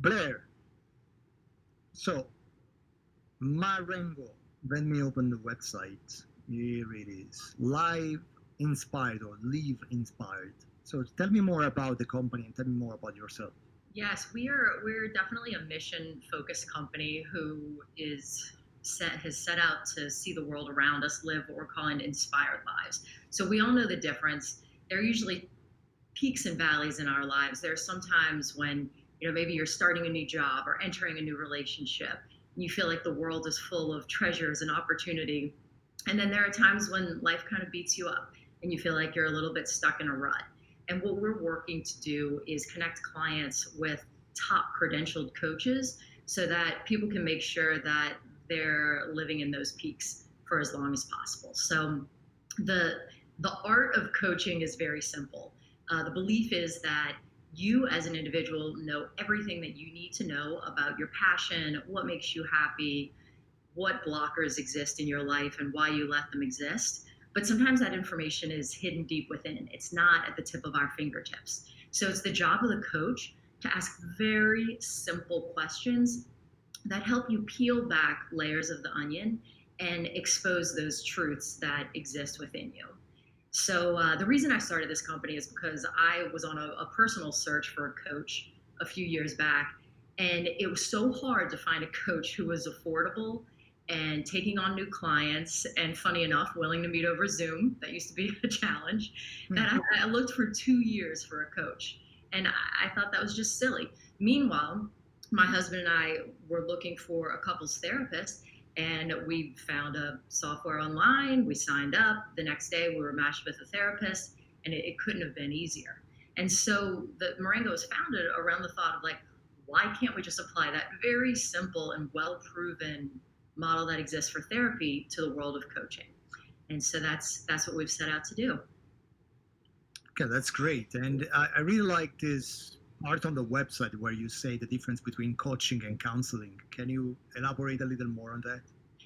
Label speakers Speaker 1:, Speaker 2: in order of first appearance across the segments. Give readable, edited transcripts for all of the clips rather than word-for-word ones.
Speaker 1: Blaire. So, Marengo. Let me open the website. Here it is. Live Inspired or Live Inspired. So tell me more about the company and tell me more about yourself.
Speaker 2: Yes, we're definitely a mission focused company who has set out to see the world around us live what we're calling inspired lives. So we all know the difference. There are usually peaks and valleys in our lives. There are sometimes when maybe you're starting a new job or entering a new relationship, and you feel like the world is full of treasures and opportunity. And then there are times when life kind of beats you up and you feel like you're a little bit stuck in a rut. And what we're working to do is connect clients with top credentialed coaches so that people can make sure that they're living in those peaks for as long as possible. So the the art of coaching is very simple. The belief is that you as an individual know everything that you need to know about your passion, what makes you happy, what blockers exist in your life and why you let them exist. But sometimes that information is hidden deep within. It's not at the tip of our fingertips. So it's the job of the coach to ask very simple questions that help you peel back layers of the onion and expose those truths that exist within you. So the reason I started this company is because I was on a personal search for a coach a few years back, and it was so hard to find a coach who was affordable and taking on new clients, and funny enough, willing to meet over Zoom. That used to be a challenge. That I looked for 2 years for a coach, and I thought that was just silly. Meanwhile, my husband and I were looking for a couples therapist, and we found a software online. We signed up. The next day, we were matched with a therapist, and it couldn't have been easier. And so the Marengo was founded around the thought of like, why can't we just apply that very simple and well proven model that exists for therapy to the world of coaching? And so that's what we've set out to do.
Speaker 1: Okay, that's great. And I really like this part on the website where you say the difference between coaching and counseling. Can you elaborate a little more on that?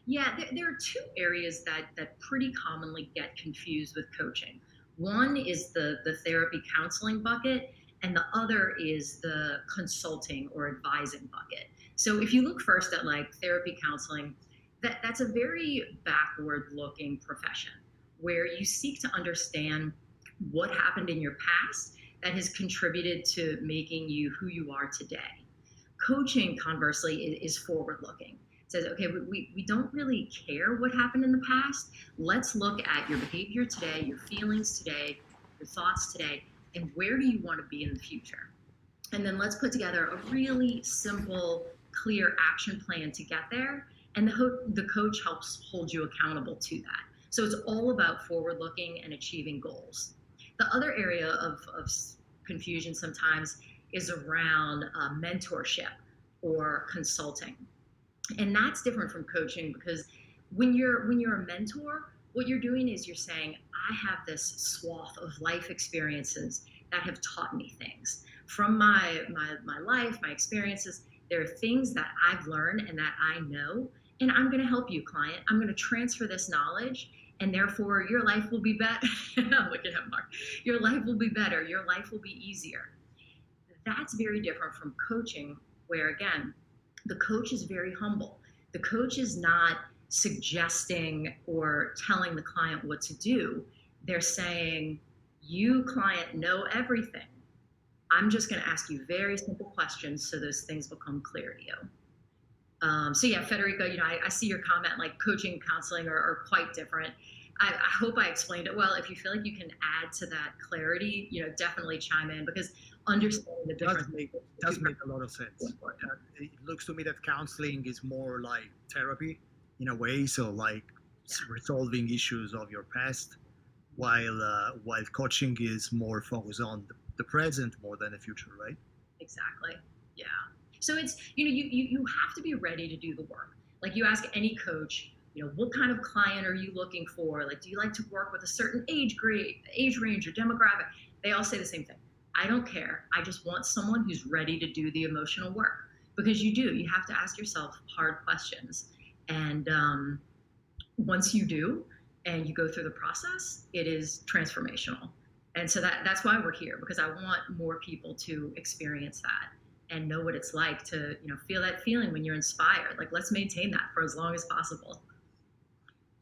Speaker 2: Yeah, there are two areas that pretty commonly get confused with coaching. One is the therapy counseling bucket, and the other is the consulting or advising bucket. So if you look first at like therapy counseling, that's a very backward looking profession where you seek to understand what happened in your past that has contributed to making you who you are today. Coaching, conversely, is forward looking. It says, okay, we don't really care what happened in the past. Let's look at your behavior today, your feelings today, your thoughts today, and where do you want to be in the future? And then let's put together a really simple, clear action plan to get there. And the coach helps hold you accountable to that. So it's all about forward looking and achieving goals. The other area of confusion sometimes is around mentorship or consulting, and that's different from coaching because when you're a mentor, what you're doing is you're saying, I have this swath of life experiences that have taught me things from my life, my experiences. There are things that I've learned and that I know, and I'm going to help you, client. I'm going to transfer this knowledge, and therefore your life will be better. I'm looking at Mark. Your life will be better. Your life will be easier. That's very different from coaching, where again, the coach is very humble. The coach is not suggesting or telling the client what to do. They're saying, you, client, know everything. I'm just going to ask you very simple questions so those things become clear to you. So yeah, Federico, I see your comment like coaching and counseling are quite different. I hope I explained it well. If you feel like you can add to that clarity, definitely chime in because understanding the difference
Speaker 1: does make a lot of sense. It looks to me that counseling is more like therapy in a way, so like resolving issues of your past, while coaching is more focused on the present more than the future, right?
Speaker 2: Exactly. Yeah. So it's you have to be ready to do the work. Like you ask any coach, what kind of client are you looking for? Like, do you like to work with a certain age range or demographic? They all say the same thing. I don't care. I just want someone who's ready to do the emotional work because you do. You have to ask yourself hard questions, and once you do, and you go through the process, it is transformational. And so that's why we're here because I want more people to experience that and know what it's like to, feel that feeling when you're inspired. Like, let's maintain that for as long as possible.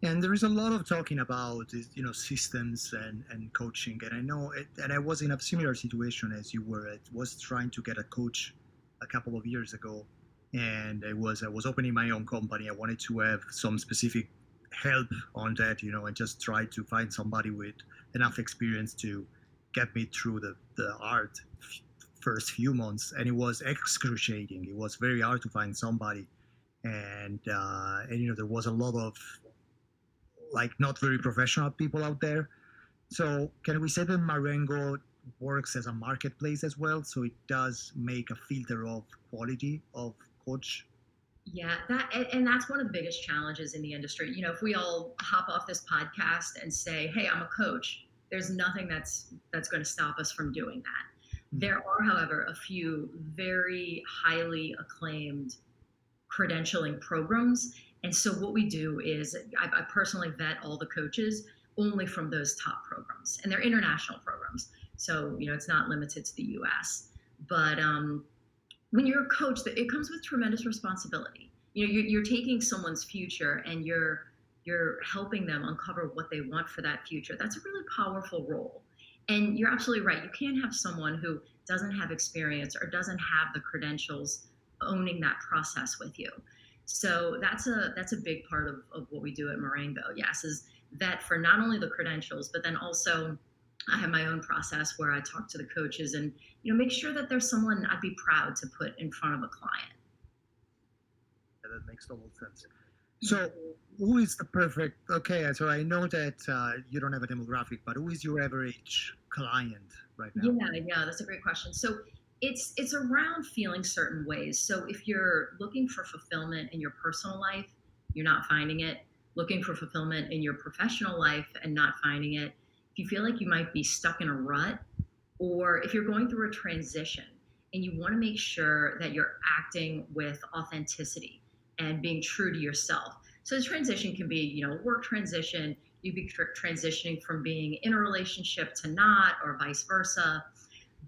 Speaker 1: And there is a lot of talking about, systems and coaching. And I know, and I was in a similar situation as you were. I was trying to get a coach a couple of years ago, and I was opening my own company. I wanted to have some specific help on that, and just try to find somebody with enough experience to get me through the hard first few months. And it was excruciating. It was very hard to find somebody, and there was a lot of not very professional people out there. So can we say that Marengo works as a marketplace as well? So it does make a filter of quality of coach.
Speaker 2: Yeah, and that's one of the biggest challenges in the industry. If we all hop off this podcast and say, "Hey, I'm a coach," there's nothing that's going to stop us from doing that. There are, however, a few very highly acclaimed credentialing programs. And so what we do is I personally vet all the coaches only from those top programs, and they're international programs. So, it's not limited to the US. But when you're a coach, it comes with tremendous responsibility. You're taking someone's future and you're helping them uncover what they want for that future. That's a really powerful role. And you're absolutely right. You can't have someone who doesn't have experience or doesn't have the credentials owning that process with you. So that's a big part of what we do at Marengo. Yes, is that for not only the credentials, but then also I have my own process where I talk to the coaches and make sure that there's someone I'd be proud to put in front of a client.
Speaker 1: Yeah, that makes total sense. So who is the perfect? Okay, so I know that you don't have a demographic, but who is your average client right now?
Speaker 2: Yeah, that's a great question. So it's around feeling certain ways. So if you're looking for fulfillment in your personal life, you're not finding it. Looking for fulfillment in your professional life and not finding it. If you feel like you might be stuck in a rut, or if you're going through a transition and you want to make sure that you're acting with authenticity and being true to yourself. So the transition can be, work transition. You'd be transitioning from being in a relationship to not, or vice versa.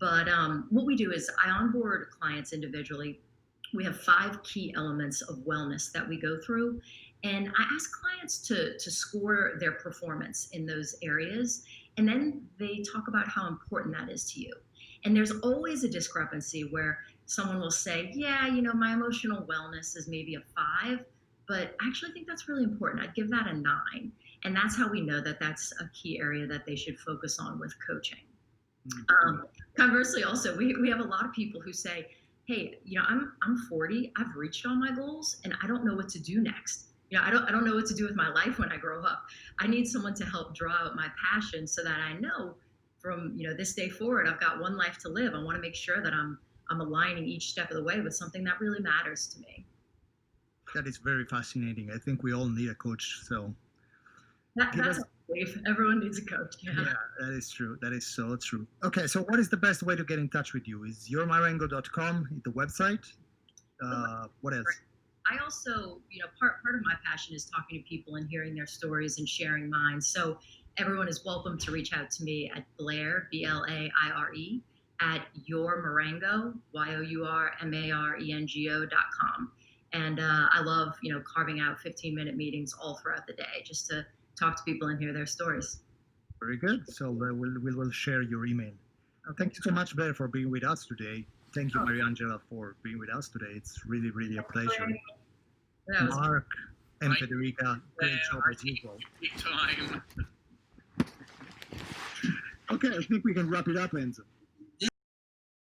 Speaker 2: But what we do is I onboard clients individually. We have 5 key elements of wellness that we go through. And I ask clients to score their performance in those areas. And then they talk about how important that is to you. And there's always a discrepancy where someone will say, yeah, my emotional wellness is maybe a 5, but I actually think that's really important. I'd give that a 9. And that's how we know that that's a key area that they should focus on with coaching. Conversely, also, we have a lot of people who say, hey, I'm 40, I've reached all my goals, and I don't know what to do next. I don't know what to do with my life when I grow up. I need someone to help draw out my passion so that I know from this day forward, I've got one life to live. I want to make sure that I'm aligning each step of the way with something that really matters to me.
Speaker 1: That is very fascinating. I think we all need a coach. So
Speaker 2: that's belief. Everyone needs a coach. Yeah,
Speaker 1: that is true. That is so true. Okay, so what is the best way to get in touch with you? Is yourmarengo.com the website? What else?
Speaker 2: I also, part of my passion is talking to people and hearing their stories and sharing mine. So everyone is welcome to reach out to me at Blaire, BLAIRE, at yourmarengo, yourmarengo.com. And I love, carving out 15-minute meetings all throughout the day just to talk to people and hear their stories.
Speaker 1: Very good. So we will share your email. Thank you so much, Blaire, for being with us today. Thank you, Mariangela, for being with us today. It's really, really a pleasure. Mark and Federica, great job as usual.
Speaker 3: Time.
Speaker 1: Okay, I think we can wrap it up, Enzo.